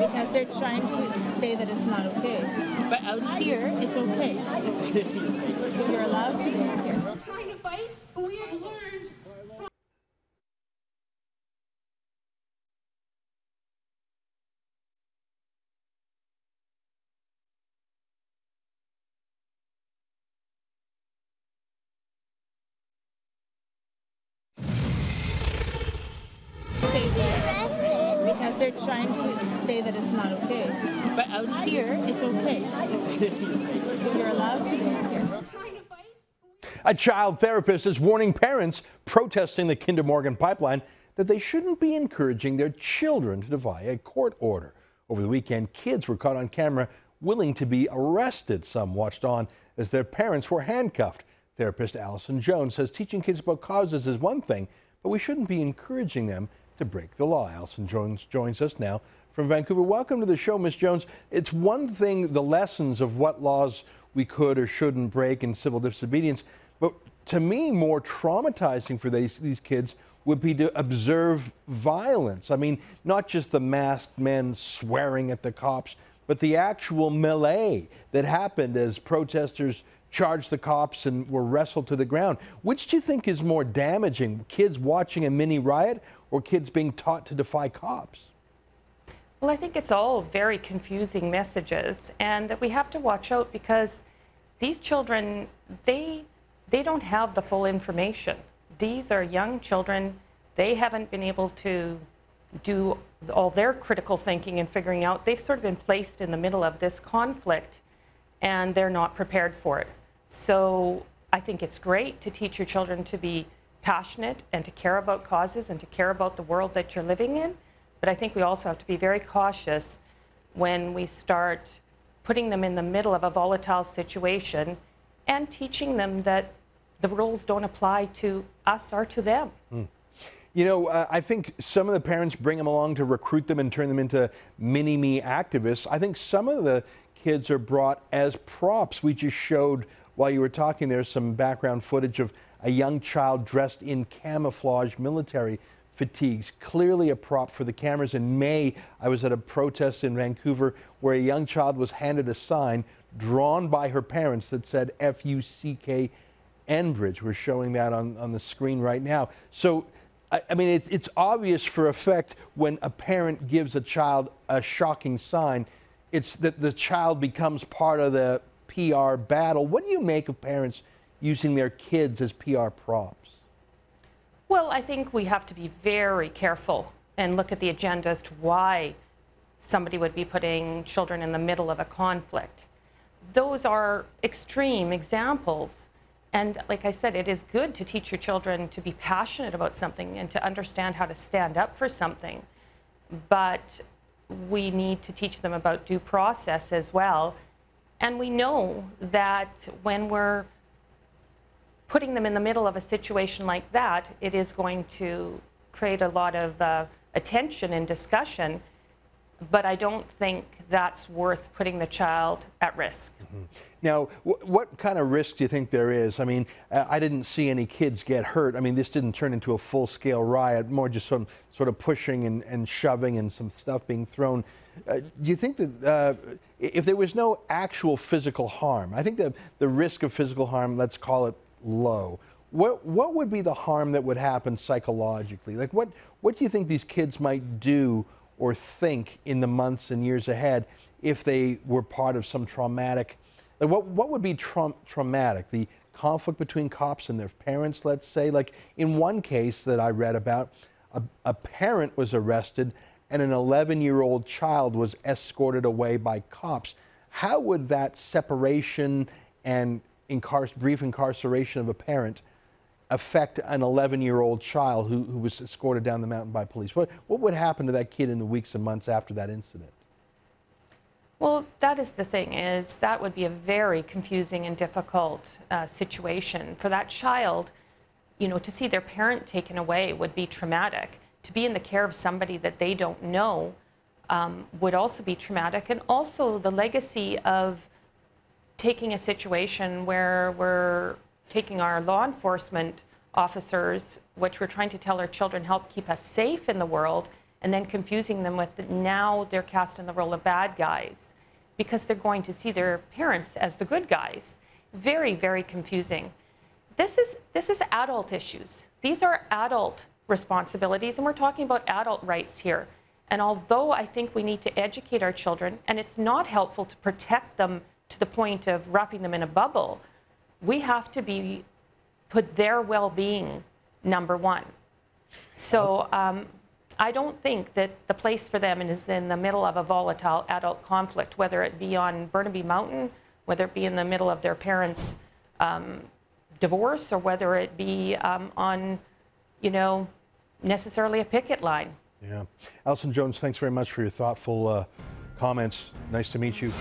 because they're trying to say that it's not okay. But out here, it's okay. So you're allowed to do it here. We're trying to fight, but we have learned from because they're trying to say that it's not okay. But out here, it's okay. So you're allowed to do it here. we're trying to fight. A child therapist is warning parents protesting the Kinder Morgan pipeline that they shouldn't be encouraging their children to defy a court order. Over the weekend, kids were caught on camera willing to be arrested. Some watched on as their parents were handcuffed. Therapist Allison Jones says teaching kids about causes is one thing, but we shouldn't be encouraging them to break the law. Allison Jones joins us now from Vancouver. Welcome to the show, Ms. Jones. It's one thing, the lessons of what laws we could or shouldn't break in civil disobedience, but to me, more traumatizing for these kids would be to observe violence. I mean, not just the masked men swearing at the cops, but the actual melee that happened as protesters charged the cops and were wrestled to the ground. Which do you think is more damaging, kids watching a mini riot or kids being taught to defy cops? Well, I think it's all very confusing messages, and that we have to watch out because these children, they don't have the full information. These are young children. They haven't been able to do all their critical thinking and figuring out. They've sort of been placed in the middle of this conflict, and they're not prepared for it. So I think it's great to teach your children to be passionate and to care about causes and to care about the world that you're living in. But I think we also have to be very cautious when we start putting them in the middle of a volatile situation and teaching them that the rules don't apply to us or to them. You know, I think some of the parents bring them along to recruit them and turn them into mini-me activists. I think some of the kids are brought as props. We just showed, while you were talking there, some background footage of a young child dressed in camouflage military fatigues, clearly a prop for the cameras. In May, I was at a protest in Vancouver where a young child was handed a sign drawn by her parents that said F-U-C-K Enbridge. We're showing that on the screen right now. So, I mean, it's obvious for effect when a parent gives a child a shocking sign, it's that the child becomes part of the PR battle. What do you make of parents using their kids as PR props? Well, I think we have to be very careful and look at the agenda as to why somebody would be putting children in the middle of a conflict. Those are extreme examples. And like I said, it is good to teach your children to be passionate about something and to understand how to stand up for something. But we need to teach them about due process as well. And we know that when we're putting them in the middle of a situation like that, it is going to create a lot of attention and discussion, but I don't think that's worth putting the child at risk. Now, what kind of risk do you think there is? I mean, I didn't see any kids get hurt. I mean, this didn't turn into a full-scale riot, more just some sort of pushing and shoving and some stuff being thrown. Do you think that if there was no actual physical harm, I think that the risk of physical harm, let's call it low, what would be the harm that would happen psychologically? Like, what do you think these kids might do or think in the months and years ahead if they were part of some traumatic, like what would be traumatic? The conflict between cops and their parents, let's say. Like in one case that I read about, a parent was arrested and an 11-year-old child was escorted away by cops. How would that separation and brief incarceration of a parent affect an 11-year-old child who was escorted down the mountain by police? What would happen to that kid in the weeks and months after that incident? Well, that is the thing, is that would be a very confusing and difficult situation. For that child, you know, to see their parent taken away would be traumatic. To be in the care of somebody that they don't know would also be traumatic. And also the legacy of taking a situation where we're taking our law enforcement officers, which we're trying to tell our children help keep us safe in the world, and then confusing them with now they're cast in the role of bad guys because they're going to see their parents as the good guys. Very, very confusing. This is adult issues. These are adult responsibilities, and we're talking about adult rights here. And although I think we need to educate our children, and it's not helpful to protect them to the point of wrapping them in a bubble, we have to put their well-being number one. So I don't think that the place for them is in the middle of a volatile adult conflict, whether it be on Burnaby Mountain, whether it be in the middle of their parents' divorce, or whether it be on, you know, necessarily a picket line. Yeah. Alison Jones, thanks very much for your thoughtful comments. Nice to meet you.